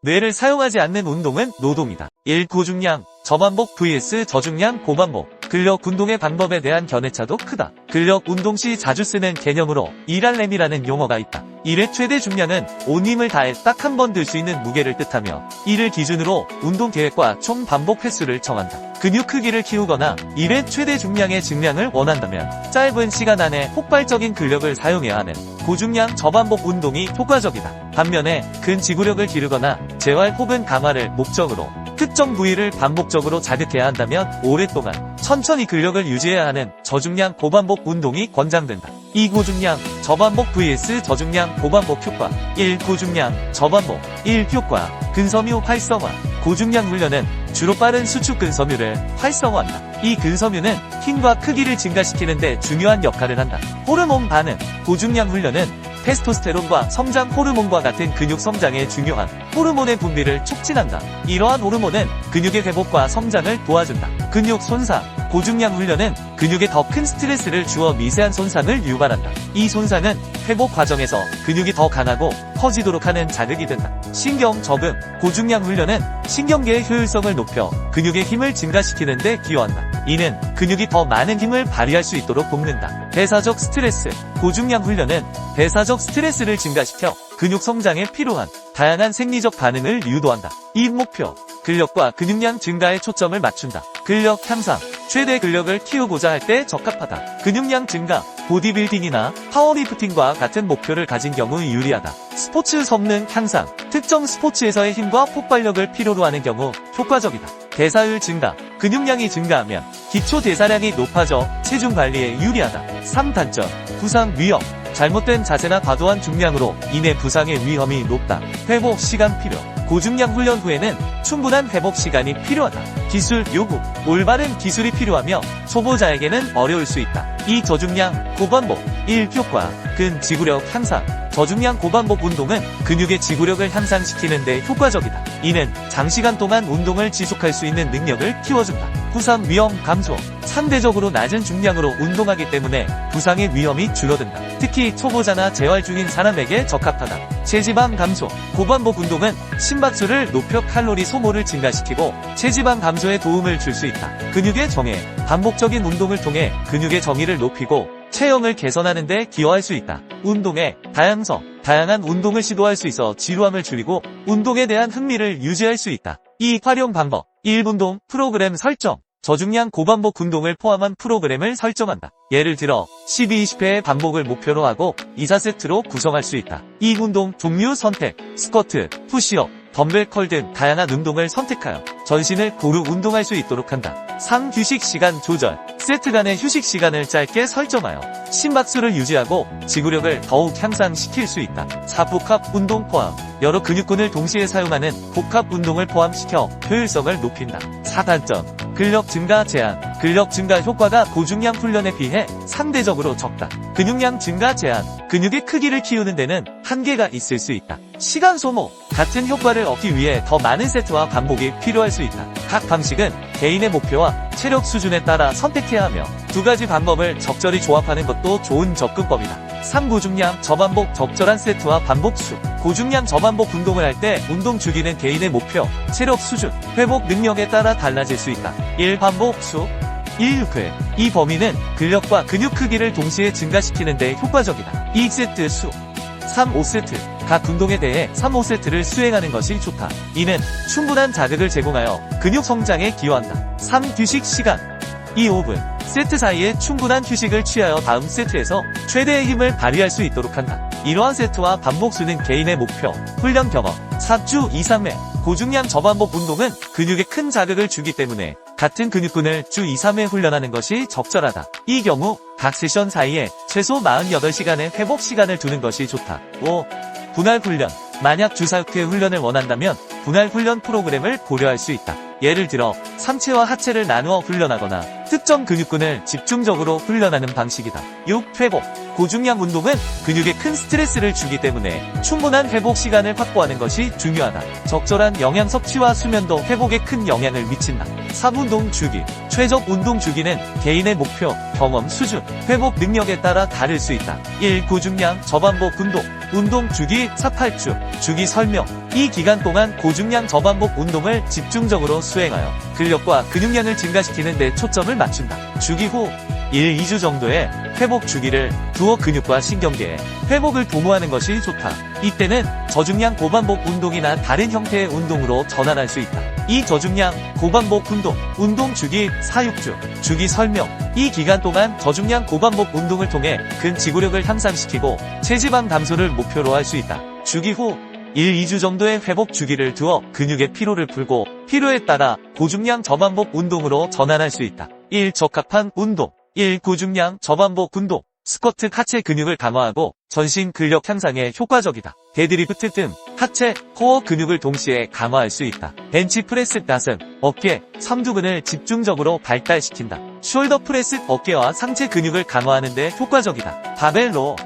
뇌를 사용하지 않는 운동은 노동이다. 1. 고중량, 저반복 vs 저중량 고반복. 근력 운동의 방법에 대한 견해차도 크다. 근력 운동 시 자주 쓰는 개념으로 1RM이라는 용어가 있다. 1회 최대 중량은 온 힘을 다해 딱 한 번 들 수 있는 무게를 뜻하며, 이를 기준으로 운동 계획과 총 반복 횟수를 정한다. 근육 크기를 키우거나 1회 최대 중량의 증량을 원한다면 짧은 시간 안에 폭발적인 근력을 사용해야 하는 고중량 저반복 운동이 효과적이다. 반면에 근지구력을 기르거나 재활 혹은 강화를 목적으로 특정 부위를 반복적으로 자극해야 한다면 오랫동안 천천히 근력을 유지해야 하는 저중량 고반복 운동이 권장된다. 2. 고중량 저반복 vs 저중량 고반복 효과. 1. 고중량 저반복. 1. 효과. 근섬유 활성화. 고중량 훈련은 주로 빠른 수축 근섬유를 활성화한다. 이 근섬유는 힘과 크기를 증가시키는 데 중요한 역할을 한다. 호르몬 반응. 고중량 훈련은 테스토스테론과 성장 호르몬과 같은 근육 성장에 중요한 호르몬의 분비를 촉진한다. 이러한 호르몬은 근육의 회복과 성장을 도와준다. 근육 손상. 고중량 훈련은 근육에 더 큰 스트레스를 주어 미세한 손상을 유발한다. 이 손상은 회복 과정에서 근육이 더 강하고 커지도록 하는 자극이 된다. 신경 적응. 고중량 훈련은 신경계의 효율성을 높여 근육의 힘을 증가시키는 데 기여한다. 이는 근육이 더 많은 힘을 발휘할 수 있도록 돕는다. 대사적 스트레스. 고중량 훈련은 대사적 스트레스를 증가시켜 근육 성장에 필요한 다양한 생리적 반응을 유도한다. 이 목표. 근력과 근육량 증가에 초점을 맞춘다. 근력 향상. 최대 근력을 키우고자 할 때 적합하다. 근육량 증가. 보디빌딩이나 파워리프팅과 같은 목표를 가진 경우 유리하다. 스포츠 성능 향상. 특정 스포츠에서의 힘과 폭발력을 필요로 하는 경우 효과적이다. 대사율 증가. 근육량이 증가하면 기초 대사량이 높아져 체중 관리에 유리하다. 3. 단점. 부상 위험. 잘못된 자세나 과도한 중량으로 인해 부상의 위험이 높다. 회복 시간 필요. 고중량 훈련 후에는 충분한 회복 시간이 필요하다. 기술 요구. 올바른 기술이 필요하며 초보자에게는 어려울 수 있다. 2. 저중량 고반복. 1. 효과. 근지구력 향상. 저중량 고반복 운동은 근육의 지구력을 향상시키는 데 효과적이다. 이는 장시간 동안 운동을 지속할 수 있는 능력을 키워준다. 부상 위험 감소. 상대적으로 낮은 중량으로 운동하기 때문에 부상의 위험이 줄어든다. 특히 초보자나 재활 중인 사람에게 적합하다. 체지방 감소. 고반복 운동은 심박수를 높여 칼로리 소모를 증가시키고 체지방 감소에 도움을 줄 수 있다. 근육의 정해. 반복적인 운동을 통해 근육의 정의를 높이고 체형을 개선하는 데 기여할 수 있다. 운동의 다양성. 다양한 운동을 시도할 수 있어 지루함을 줄이고 운동에 대한 흥미를 유지할 수 있다. 이 활용 방법. 1분동 프로그램 설정. 저중량 고반복 운동을 포함한 프로그램을 설정한다. 예를 들어 12-20회의 반복을 목표로 하고 2-4세트로 구성할 수 있다. 이 운동 종류 선택. 스쿼트, 푸시업, 덤벨 컬 등 다양한 운동을 선택하여 전신을 고루 운동할 수 있도록 한다. 3. 휴식 시간 조절. 세트 간의 휴식 시간을 짧게 설정하여 심박수를 유지하고 지구력을 더욱 향상시킬 수 있다. 4. 복합 운동 포함. 여러 근육군을 동시에 사용하는 복합 운동을 포함시켜 효율성을 높인다. 4. 단점. 근력 증가 제한. 근력 증가 효과가 고중량 훈련에 비해 상대적으로 적다. 근육량 증가 제한. 근육의 크기를 키우는 데는 한계가 있을 수 있다. 시간 소모. 같은 효과를 얻기 위해 더 많은 세트와 반복이 필요할 수 있다. 각 방식은 개인의 목표와 체력 수준에 따라 선택해야 하며 두 가지 방법을 적절히 조합하는 것도 좋은 접근법이다. 3. 고중량 저반복. 적절한 세트와 반복 수. 고중량 저반복 운동을 할 때 운동 주기는 개인의 목표, 체력 수준, 회복 능력에 따라 달라질 수 있다. 1. 반복 수 1-6회. 이 범위는 근력과 근육 크기를 동시에 증가시키는 데 효과적이다. 2세트 수 3-5세트. 각 운동에 대해 3-5세트를 수행하는 것이 좋다. 이는 충분한 자극을 제공하여 근육 성장에 기여한다. 3. 휴식 시간 2-5분. 세트 사이에 충분한 휴식을 취하여 다음 세트에서 최대의 힘을 발휘할 수 있도록 한다. 이러한 세트와 반복 수는 개인의 목표, 훈련 경험. 4주 2-3회. 고중량 저반복 운동은 근육에 큰 자극을 주기 때문에 같은 근육군을 주 2-3회 훈련하는 것이 적절하다. 이 경우 각 세션 사이에 최소 48시간의 회복 시간을 두는 것이 좋다. 5. 분할 훈련. 만약 주 4회 훈련을 원한다면 분할 훈련 프로그램을 고려할 수 있다. 예를 들어 상체와 하체를 나누어 훈련하거나 특정 근육군을 집중적으로 훈련하는 방식이다. 6. 회복. 고중량 운동은 근육에 큰 스트레스를 주기 때문에 충분한 회복 시간을 확보하는 것이 중요하다. 적절한 영양 섭취와 수면도 회복에 큰 영향을 미친다. 3. 운동 주기. 최적 운동 주기는 개인의 목표, 경험 수준, 회복 능력에 따라 다를 수 있다. 1. 고중량 저반복 운동. 운동 주기 4-8주. 주기 설명. 이 기간 동안 고중량 저반복 운동을 집중적으로 수행하여 근력과 근육량을 증가시키는 데 초점을 맞춘다. 주기 후 1, 2주 정도의 회복 주기를 두어 근육과 신경계의 회복을 도모하는 것이 좋다. 이때는 저중량 고반복 운동이나 다른 형태의 운동으로 전환할 수 있다. 이 저중량 고반복 운동 주기 4, 6주 주기 설명. 이 기간 동안 저중량 고반복 운동을 통해 근지구력을 향상시키고 체지방 감소를 목표로 할 수 있다. 주기 후 1, 2주 정도의 회복 주기를 두어 근육의 피로를 풀고 필요에 따라 고중량 저반복 운동으로 전환할 수 있다. 1. 적합한 운동 1. 고중량 저반복 운동 스쿼트 하체 근육을 강화하고 전신 근력 향상에 효과적이다. 데드리프트 등 하체, 코어 근육을 동시에 강화할 수 있다. 벤치프레스 가슴, 어깨, 삼두근을 집중적으로 발달시킨다. 숄더 프레스 어깨와 상체 근육을 강화하는 데 효과적이다. 바벨로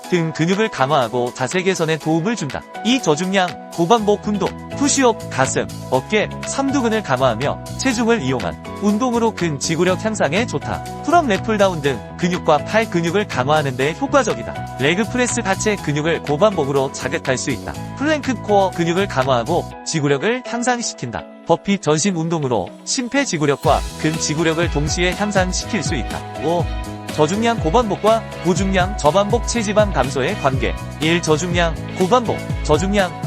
등 근육을 강화하고 자세 개선에 도움을 준다. 이 저중량 고반복 운동, 푸시업, 가슴, 어깨, 삼두근을 강화하며 체중을 이용한 운동으로 근지구력 향상에 좋다. 풀업 랩풀다운 등 근육과 팔 근육을 강화하는 데 효과적이다. 레그 프레스 하체 근육을 고반복으로 자극할 수 있다. 플랭크 코어 근육을 강화하고 지구력을 향상시킨다. 버피 전신 운동으로 심폐지구력과 근지구력을 동시에 향상시킬 수 있다. 5. 저중량 고반복과 고중량 저반복 체지방 감소의 관계 1. 저중량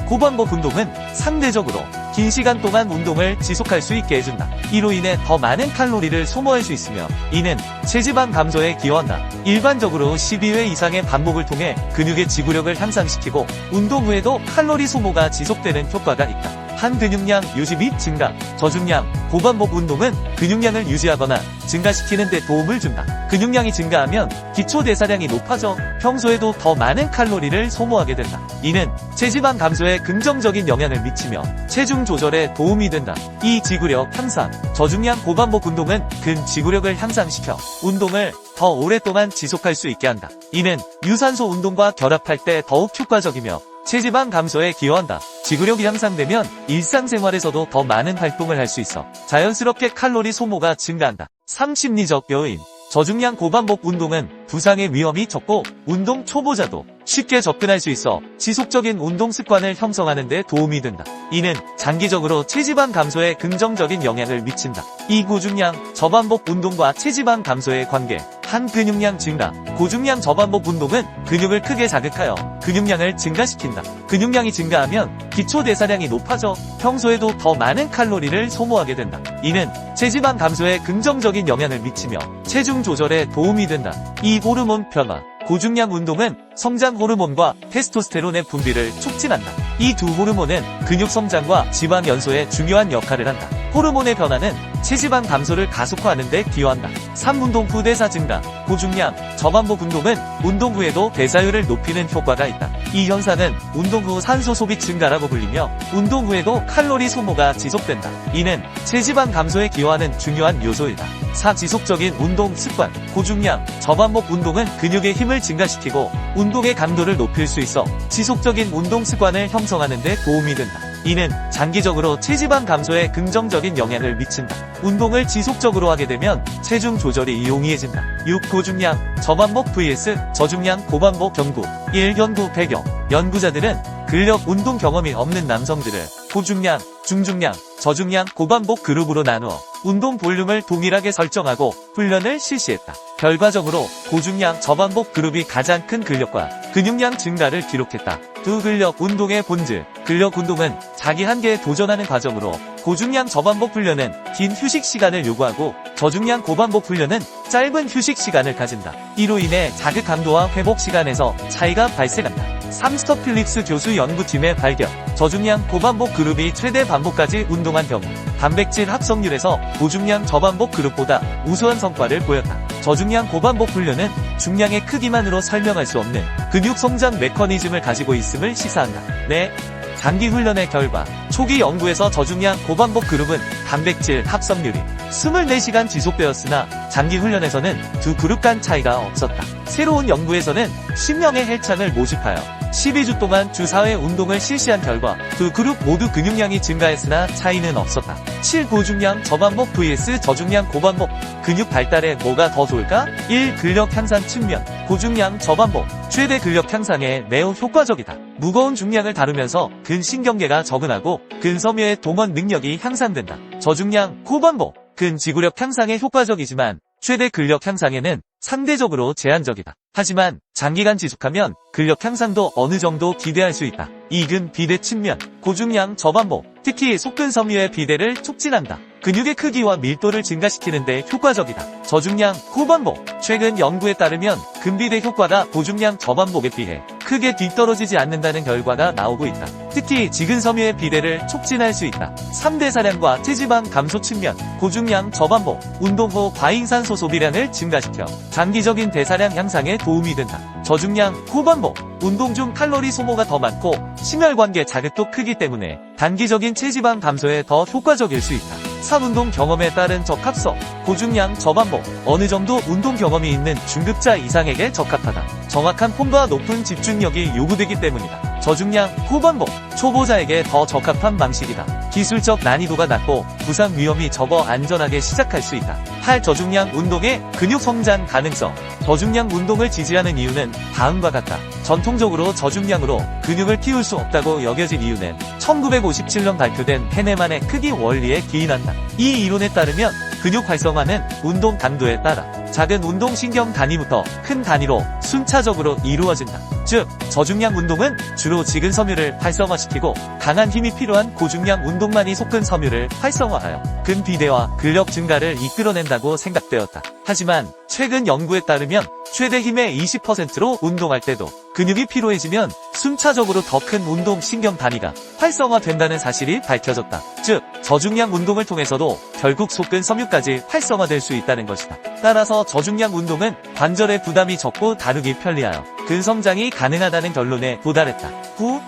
고반복 운동은 상대적으로 긴 시간 동안 운동을 지속할 수 있게 해준다. 이로 인해 더 많은 칼로리를 소모할 수 있으며 이는 체지방 감소에 기여한다. 일반적으로 12회 이상의 반복을 통해 근육의 지구력을 향상시키고 운동 후에도 칼로리 소모가 지속되는 효과가 있다. 한 근육량 유지 및 증가 저중량 고반복 운동은 근육량을 유지하거나 증가시키는 데 도움을 준다. 근육량이 증가하면 기초대사량이 높아져 평소에도 더 많은 칼로리를 소모하게 된다. 이는 체지방 감소에 긍정적인 영향을 미치며 체중 조절에 도움이 된다. 이 지구력 향상 저중량 고반복 운동은 근지구력을 향상시켜 운동을 더 오랫동안 지속할 수 있게 한다. 이는 유산소 운동과 결합할 때 더욱 효과적이며 체지방 감소에 기여한다. 지구력이 향상되면 일상생활에서도 더 많은 활동을 할 수 있어 자연스럽게 칼로리 소모가 증가한다. 3. 심리적 요인 저중량 고반복 운동은 부상의 위험이 적고 운동 초보자도 쉽게 접근할 수 있어 지속적인 운동 습관을 형성하는 데 도움이 된다. 이는 장기적으로 체지방 감소에 긍정적인 영향을 미친다. 이 고중량 저반복 운동과 체지방 감소의 관계 한 근육량 증가 고중량 저반복 운동은 근육을 크게 자극하여 근육량을 증가시킨다. 근육량이 증가하면 기초대사량이 높아져 평소에도 더 많은 칼로리를 소모하게 된다. 이는 체지방 감소에 긍정적인 영향을 미치며 체중 조절에 도움이 된다. 이 호르몬 변화 고중량 운동은 성장 호르몬과 테스토스테론의 분비를 촉진한다. 이 두 호르몬은 근육 성장과 지방 연소에 중요한 역할을 한다. 호르몬의 변화는 체지방 감소를 가속화하는 데 기여한다. 3. 운동 후 대사 증가 고중량 저반복 운동은 운동 후에도 대사율을 높이는 효과가 있다. 이 현상은 운동 후 산소 소비 증가라고 불리며 운동 후에도 칼로리 소모가 지속된다. 이는 체지방 감소에 기여하는 중요한 요소이다. 4. 지속적인 운동 습관 고중량 저반복 운동은 근육의 힘을 증가시키고 운동의 강도를 높일 수 있어 지속적인 운동 습관을 형성하는 데 도움이 된다. 이는 장기적으로 체지방 감소에 긍정적인 영향을 미친다. 운동을 지속적으로 하게 되면 체중 조절이 용이해진다. 6. 고중량 저반복 vs 저중량 고반복 경구 1. 연구 배경 연구자들은 근력 운동 경험이 없는 남성들을 고중량, 중중량, 저중량 고반복 그룹으로 나누어 운동 볼륨을 동일하게 설정하고 훈련을 실시했다. 결과적으로 고중량 저반복 그룹이 가장 큰 근력과 근육량 증가를 기록했다. 두 근력 운동의 본질 근력 운동은 자기 한계에 도전하는 과정으로 고중량 저반복 훈련은 긴 휴식 시간을 요구하고 저중량 고반복 훈련은 짧은 휴식 시간을 가진다. 이로 인해 자극 강도와 회복 시간에서 차이가 발생한다. 3. 스터 필립스 교수 연구팀의 발견 저중량 고반복 그룹이 최대 반복까지 운동한 경우 단백질 합성률에서 고중량 저반복 그룹보다 우수한 성과를 보였다. 저중량 고반복 훈련은 중량의 크기만으로 설명할 수 없는 근육 성장 메커니즘을 가지고 있음을 시사한다. 네. 장기 훈련의 결과 초기 연구에서 저중량 고반복 그룹은 단백질 합성률이 24시간 지속되었으나 장기 훈련에서는 두 그룹 간 차이가 없었다. 새로운 연구에서는 10명의 헬창을 모집하여 12주 동안 주 4회 운동을 실시한 결과 두 그룹 모두 근육량이 증가했으나 차이는 없었다. 7. 고중량 저반복 vs 저중량 고반복. 근육 발달에 뭐가 더 좋을까? 1. 근력 향상 측면. 고중량 저반복 최대 근력 향상에 매우 효과적이다. 무거운 중량을 다루면서 근신경계가 적응하고 근섬유의 동원 능력이 향상된다. 저중량 고반복 근지구력 향상에 효과적이지만 최대 근력 향상에는 상대적으로 제한적이다. 하지만 장기간 지속하면 근력 향상도 어느 정도 기대할 수 있다. 2. 근비대 측면. 고중량 저반복 특히 속근섬유의 비대를 촉진한다. 근육의 크기와 밀도를 증가시키는 데 효과적이다. 저중량 고반복 최근 연구에 따르면 근비대 효과가 고중량 저반복에 비해 크게 뒤떨어지지 않는다는 결과가 나오고 있다. 특히 지근섬유의 비대를 촉진할 수 있다. 3. 대사량과 체지방 감소 측면. 고중량 저반복 운동 후 과잉산소 소비량을 증가시켜 장기적인 대사량 향상에 도움이 된다. 저중량 고반복 운동 중 칼로리 소모가 더 많고 심혈관계 자극도 크기 때문에 단기적인 체지방 감소에 더 효과적일 수 있다. 3. 운동 경험에 따른 적합성. 고중량 저반복 어느 정도 운동 경험이 있는 중급자 이상에게 적합하다. 정확한 폼과 높은 집중력이 요구되기 때문이다. 저중량 고반복 초보자에게 더 적합한 방식이다. 기술적 난이도가 낮고 부상 위험이 적어 안전하게 시작할 수 있다. 8. 저중량 운동의 근육 성장 가능성. 저중량 운동을 지지하는 이유는 다음과 같다. 전통적으로 저중량으로 근육을 키울 수 없다고 여겨진 이유는 1957년 발표된 헤네만의 크기 원리에 기인한다. 이 이론에 따르면 근육 활성화는 운동 강도에 따라 작은 운동신경 단위부터 큰 단위로 순차적으로 이루어진다. 즉, 저중량 운동은 주로 지근섬유를 활성화시키고 강한 힘이 필요한 고중량 운동만이 속근섬유를 활성화하여 근비대와 근력 증가를 이끌어낸다고 생각되었다. 하지만 최근 연구에 따르면 최대 힘의 20%로 운동할 때도 근육이 피로해지면 순차적으로 더 큰 운동 신경 단위가 활성화된다는 사실이 밝혀졌다. 즉, 저중량 운동을 통해서도 결국 속근섬유까지 활성화될 수 있다는 것이다. 따라서 저중량 운동은 관절의 부담이 적고 다루기 편리하여 근성장이 가능하다는 결론에 도달했다. 9.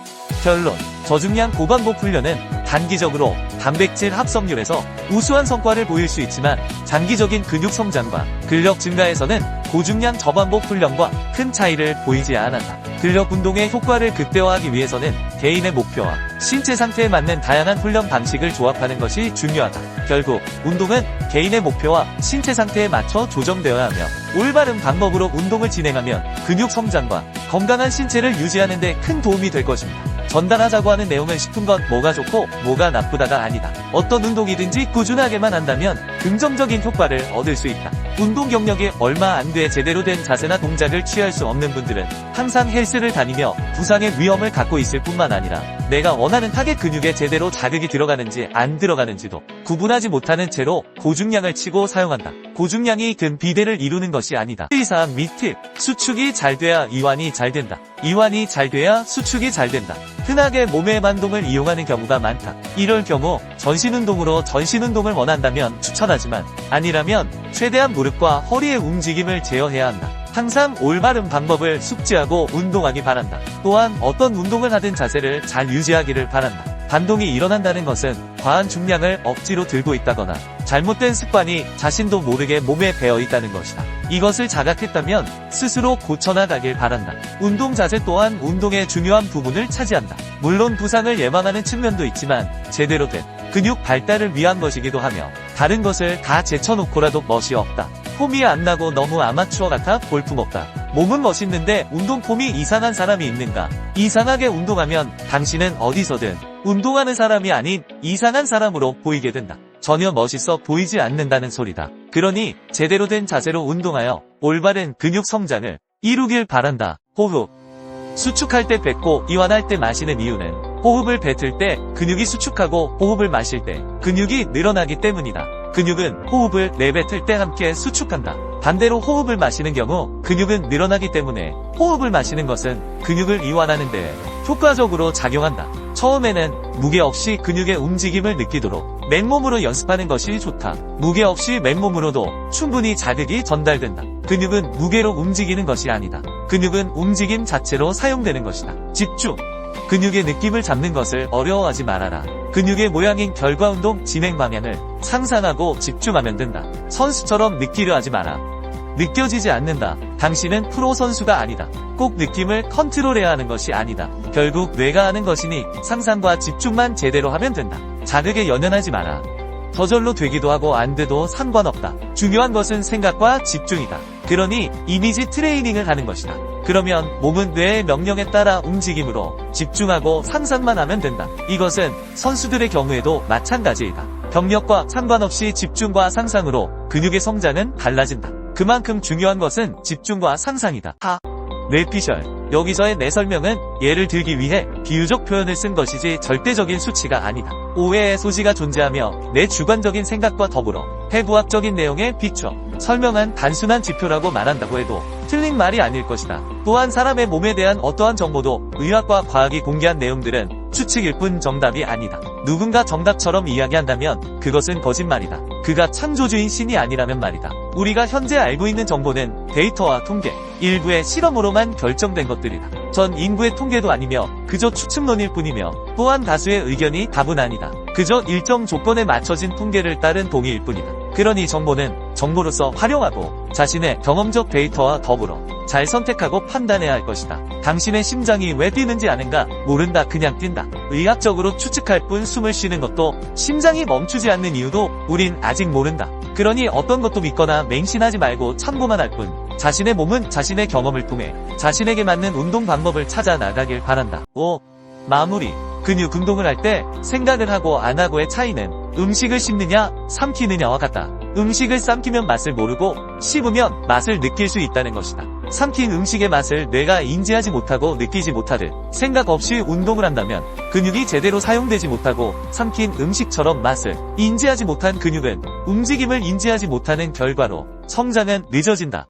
결론. 저중량 고반복 훈련은 단기적으로 단백질 합성률에서 우수한 성과를 보일 수 있지만 장기적인 근육 성장과 근력 증가에서는 고중량 저반복 훈련과 큰 차이를 보이지 않았다. 근력 운동의 효과를 극대화하기 위해서는 개인의 목표와 신체 상태에 맞는 다양한 훈련 방식을 조합하는 것이 중요하다. 결국 운동은 개인의 목표와 신체 상태에 맞춰 조정되어야 하며 올바른 방법으로 운동을 진행하면 근육 성장과 건강한 신체를 유지하는 데 큰 도움이 될 것입니다. 전달하자고 하는 내용은 싶은 건 뭐가 좋고 뭐가 나쁘다가 아니다. 어떤 운동이든지 꾸준하게만 한다면 긍정적인 효과를 얻을 수 있다. 운동 경력이 얼마 안 돼 제대로 된 자세나 동작을 취할 수 없는 분들은 항상 헬스를 다니며 부상의 위험을 갖고 있을 뿐만 아니라 내가 원하는 타겟 근육에 제대로 자극이 들어가는지 안 들어가는지도 구분하지 못하는 채로 고중량을 치고 사용한다. 고중량이 근비대를 이루는 것이 아니다. 의사항 및 팁. 수축이 잘 돼야 이완이 잘 된다. 이완이 잘 돼야 수축이 잘 된다. 흔하게 몸의 반동을 이용하는 경우가 많다. 이럴 경우 전신운동으로 전신운동을 원한다면 추천하지만 아니라면 최대한 무릎과 허리의 움직임을 제어해야 한다. 항상 올바른 방법을 숙지하고 운동하기 바란다. 또한 어떤 운동을 하든 자세를 잘 유지하기를 바란다. 반동이 일어난다는 것은 과한 중량을 억지로 들고 있다거나 잘못된 습관이 자신도 모르게 몸에 배어 있다는 것이다. 이것을 자각했다면 스스로 고쳐나가길 바란다. 운동 자세 또한 운동의 중요한 부분을 차지한다. 물론 부상을 예방하는 측면도 있지만 제대로 된 근육 발달을 위한 것이기도 하며 다른 것을 다 제쳐놓고라도 멋이 없다. 폼이 안 나고 너무 아마추어 같아 볼품없다. 몸은 멋있는데 운동 폼이 이상한 사람이 있는가? 이상하게 운동하면 당신은 어디서든 운동하는 사람이 아닌 이상한 사람으로 보이게 된다. 전혀 멋있어 보이지 않는다는 소리다. 그러니 제대로 된 자세로 운동하여 올바른 근육 성장을 이루길 바란다. 호흡. 수축할 때 뱉고 이완할 때 마시는 이유는 호흡을 뱉을 때 근육이 수축하고 호흡을 마실 때 근육이 늘어나기 때문이다. 근육은 호흡을 내뱉을 때 함께 수축한다. 반대로 호흡을 마시는 경우 근육은 늘어나기 때문에 호흡을 마시는 것은 근육을 이완하는 데 효과적으로 작용한다. 처음에는 무게 없이 근육의 움직임을 느끼도록 맨몸으로 연습하는 것이 좋다. 무게 없이 맨몸으로도 충분히 자극이 전달된다. 근육은 무게로 움직이는 것이 아니다. 근육은 움직임 자체로 사용되는 것이다. 집중. 근육의 느낌을 잡는 것을 어려워하지 말아라. 근육의 모양인 결과운동 진행 방향을 상상하고 집중하면 된다. 선수처럼 느끼려 하지 마라. 느껴지지 않는다. 당신은 프로 선수가 아니다. 꼭 느낌을 컨트롤해야 하는 것이 아니다. 결국 뇌가 하는 것이니 상상과 집중만 제대로 하면 된다. 자극에 연연하지 마라. 저절로 되기도 하고 안 돼도 상관없다. 중요한 것은 생각과 집중이다. 그러니 이미지 트레이닝을 하는 것이다. 그러면 몸은 뇌의 명령에 따라 움직임으로 집중하고 상상만 하면 된다. 이것은 선수들의 경우에도 마찬가지이다. 경력과 상관없이 집중과 상상으로 근육의 성장은 달라진다. 그만큼 중요한 것은 집중과 상상이다. 뇌피셜. 여기서의 내 설명은 예를 들기 위해 비유적 표현을 쓴 것이지 절대적인 수치가 아니다. 오해의 소지가 존재하며 내 주관적인 생각과 더불어 해부학적인 내용에 비춰 설명한 단순한 지표라고 말한다고 해도 틀린 말이 아닐 것이다. 또한 사람의 몸에 대한 어떠한 정보도 의학과 과학이 공개한 내용들은 추측일 뿐 정답이 아니다. 누군가 정답처럼 이야기한다면 그것은 거짓말이다. 그가 창조주인 신이 아니라면 말이다. 우리가 현재 알고 있는 정보는 데이터와 통계, 일부의 실험으로만 결정된 것들이다. 전 인구의 통계도 아니며 그저 추측론일 뿐이며 또한 다수의 의견이 답은 아니다. 그저 일정 조건에 맞춰진 통계를 따른 동의일 뿐이다. 그러니 정보는 정보로서 활용하고 자신의 경험적 데이터와 더불어 잘 선택하고 판단해야 할 것이다. 당신의 심장이 왜 뛰는지 아는가? 모른다. 그냥 뛴다. 의학적으로 추측할 뿐 숨을 쉬는 것도 심장이 멈추지 않는 이유도 우린 아직 모른다. 그러니 어떤 것도 믿거나 맹신하지 말고 참고만 할 뿐 자신의 몸은 자신의 경험을 통해 자신에게 맞는 운동 방법을 찾아 나가길 바란다. 5. 마무리. 근육 운동을 할 때 생각을 하고 안 하고의 차이는 음식을 씹느냐 삼키느냐와 같다. 음식을 삼키면 맛을 모르고 씹으면 맛을 느낄 수 있다는 것이다. 삼킨 음식의 맛을 뇌가 인지하지 못하고 느끼지 못하듯 생각 없이 운동을 한다면 근육이 제대로 사용되지 못하고 삼킨 음식처럼 맛을 인지하지 못한 근육은 움직임을 인지하지 못하는 결과로 성장은 늦어진다.